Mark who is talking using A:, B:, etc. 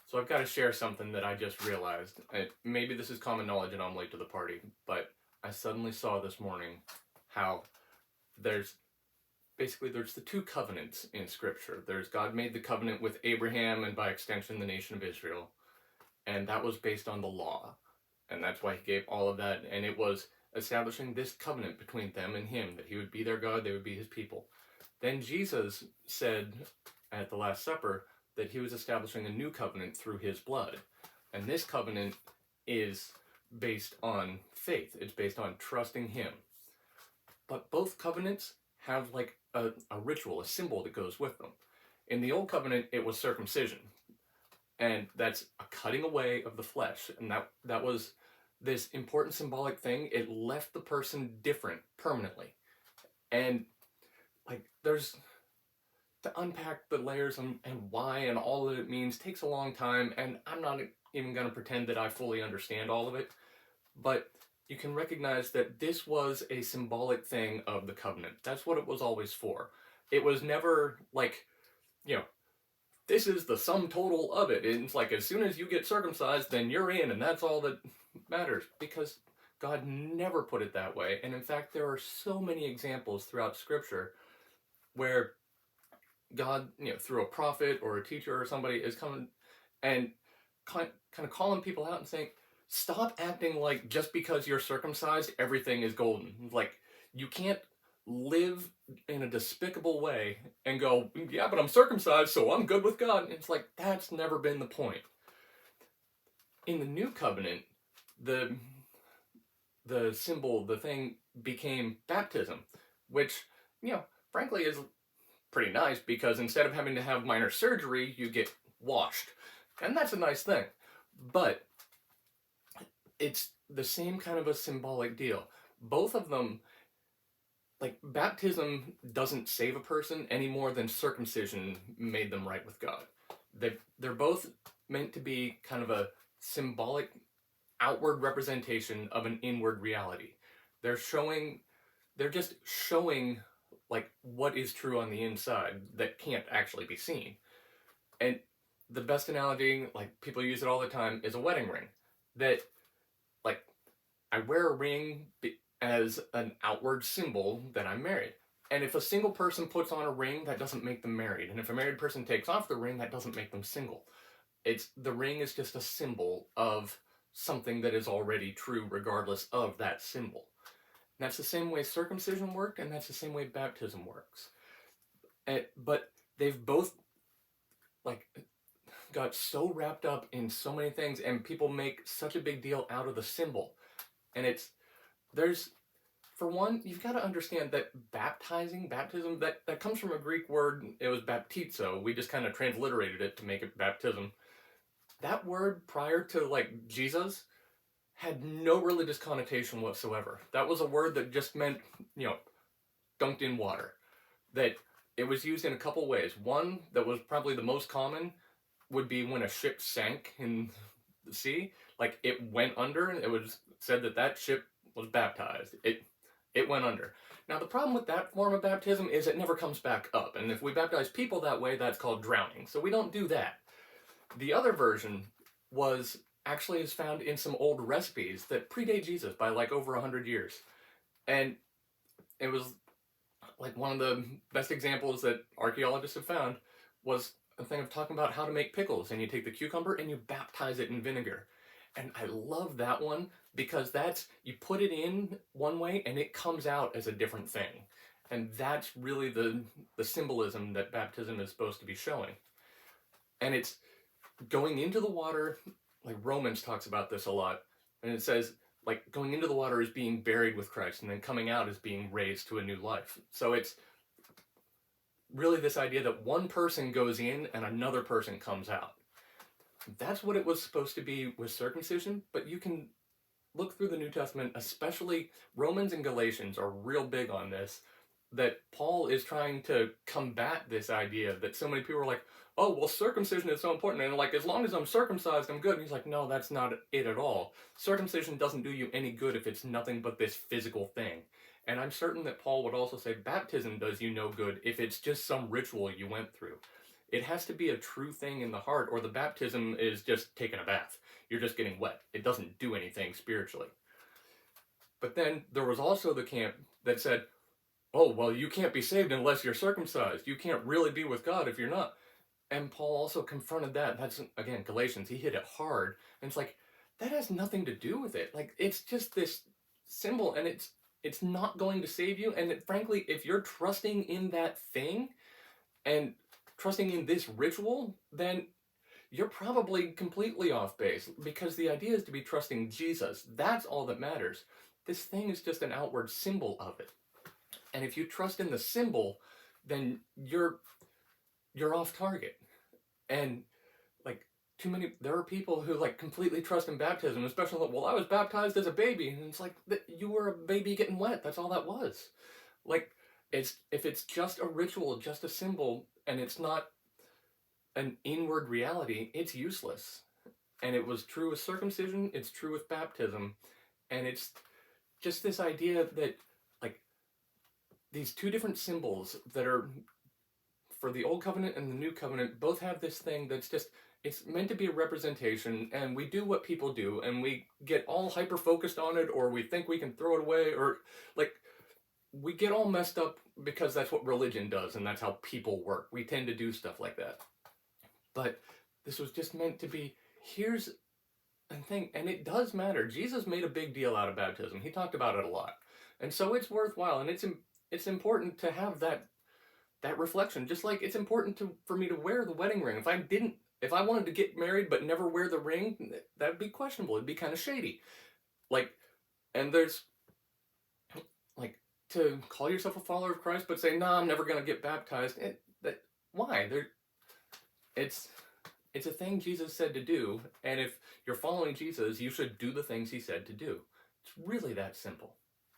A: So I've got to share something that I just realized. Maybe this is common knowledge and I'm late to the party, but I suddenly saw this morning how there's there's the two covenants in Scripture. There's God made the covenant with Abraham and by extension the nation of Israel, and that was based on the law, and that's why He gave all of that, and it was establishing this covenant between them and Him, that He would be their God, they would be His people. Then Jesus said at the Last Supper that He was establishing a new covenant through His blood. And this covenant is based on faith. It's based on trusting Him. But both covenants have like a ritual, a symbol that goes with them. In the Old Covenant, it was circumcision. And that's a cutting away of the flesh. And that was this important symbolic thing. It left the person different permanently. And like there's to unpack the layers and why and all that it means takes a long time, and I'm not even going to pretend that I fully understand all of it, but you can recognize that this was a symbolic thing of the covenant. That's what it was always for. It was never like, this is the sum total of it. It's like as soon as you get circumcised, then you're in, and that's all that matters, because God never put it that way. And in fact, there are so many examples throughout Scripture where God, through a prophet or a teacher or somebody is coming and kind of calling people out and saying, stop acting like just because you're circumcised, everything is golden. Like, you can't live in a despicable way and go, yeah, but I'm circumcised, so I'm good with God. And it's like, that's never been the point. In the new covenant, the symbol, the thing became baptism, which, frankly is pretty nice, because instead of having to have minor surgery, you get washed. And that's a nice thing. But it's the same kind of a symbolic deal. Both of them, like, baptism doesn't save a person any more than circumcision made them right with God. They're both meant to be kind of a symbolic outward representation of an inward reality. They're just showing like what is true on the inside that can't actually be seen. And the best analogy, like people use it all the time, is a wedding ring. That, like, I wear a ring as an outward symbol that I'm married. And if a single person puts on a ring, that doesn't make them married. And if a married person takes off the ring, that doesn't make them single. The ring is just a symbol of something that is already true regardless of that symbol. And that's the same way circumcision worked, and that's the same way baptism works. But they've both like got so wrapped up in so many things, and people make such a big deal out of the symbol. And for one, you've got to understand that baptism, that comes from a Greek word. It was baptizo. We just kind of transliterated it to make it baptism. That word prior to like Jesus had no religious connotation whatsoever. That was a word that just meant, dunked in water. That it was used in a couple ways. One that was probably the most common would be when a ship sank in the sea. Like, it went under, and it was said that ship was baptized. It went under. Now, the problem with that form of baptism is it never comes back up. And if we baptize people that way, that's called drowning. So we don't do that. The other version is found in some old recipes that predate Jesus by like over 100 years. And it was like one of the best examples that archaeologists have found was a thing of talking about how to make pickles. And you take the cucumber and you baptize it in vinegar. And I love that one because you put it in one way and it comes out as a different thing. And that's really the symbolism that baptism is supposed to be showing. And it's going into the water. Like Romans talks about this a lot, and it says like going into the water is being buried with Christ, and then coming out is being raised to a new life. So it's really this idea that one person goes in and another person comes out. That's what it was supposed to be with circumcision, but you can look through the New Testament, especially Romans and Galatians are real big on this, that Paul is trying to combat this idea that so many people are like, oh, well, circumcision is so important, and like, as long as I'm circumcised, I'm good. And he's like, no, that's not it at all. Circumcision doesn't do you any good if it's nothing but this physical thing. And I'm certain that Paul would also say baptism does you no good if it's just some ritual you went through. It has to be a true thing in the heart, or the baptism is just taking a bath. You're just getting wet. It doesn't do anything spiritually. But then there was also the camp that said, oh, well, you can't be saved unless you're circumcised. You can't really be with God if you're not. And Paul also confronted that. That's, again, Galatians. He hit it hard. And it's like, that has nothing to do with it. Like, it's just this symbol, and it's not going to save you. And frankly, if you're trusting in that thing and trusting in this ritual, then you're probably completely off base, because the idea is to be trusting Jesus. That's all that matters. This thing is just an outward symbol of it. And if you trust in the symbol, then you're off target. And like, there are people who like completely trust in baptism, especially like, well, I was baptized as a baby, and it's like, you were a baby getting wet. That's all that was. Like, if it's just a ritual, just a symbol, and it's not an inward reality, it's useless. And it was true with circumcision, it's true with baptism, and it's just this idea that like these two different symbols that are for the old covenant and the new covenant both have this thing that's just, it's meant to be a representation, and we do what people do, and we get all hyper focused on it, or we think we can throw it away, or like we get all messed up because that's what religion does, and that's how people work. We tend to do stuff like that. But this was just meant to be, here's a thing, and it does matter. Jesus made a big deal out of baptism. He talked about it a lot. And so it's worthwhile, and it's important to have that reflection. Just like it's important for me to wear the wedding ring. If I wanted to get married but never wear the ring, that'd be questionable. It'd be kind of shady. Like, and there's like, to call yourself a follower of Christ but say, "Nah, I'm never going to get baptized." Why? It's a thing Jesus said to do, and if you're following Jesus, you should do the things he said to do. It's really that simple.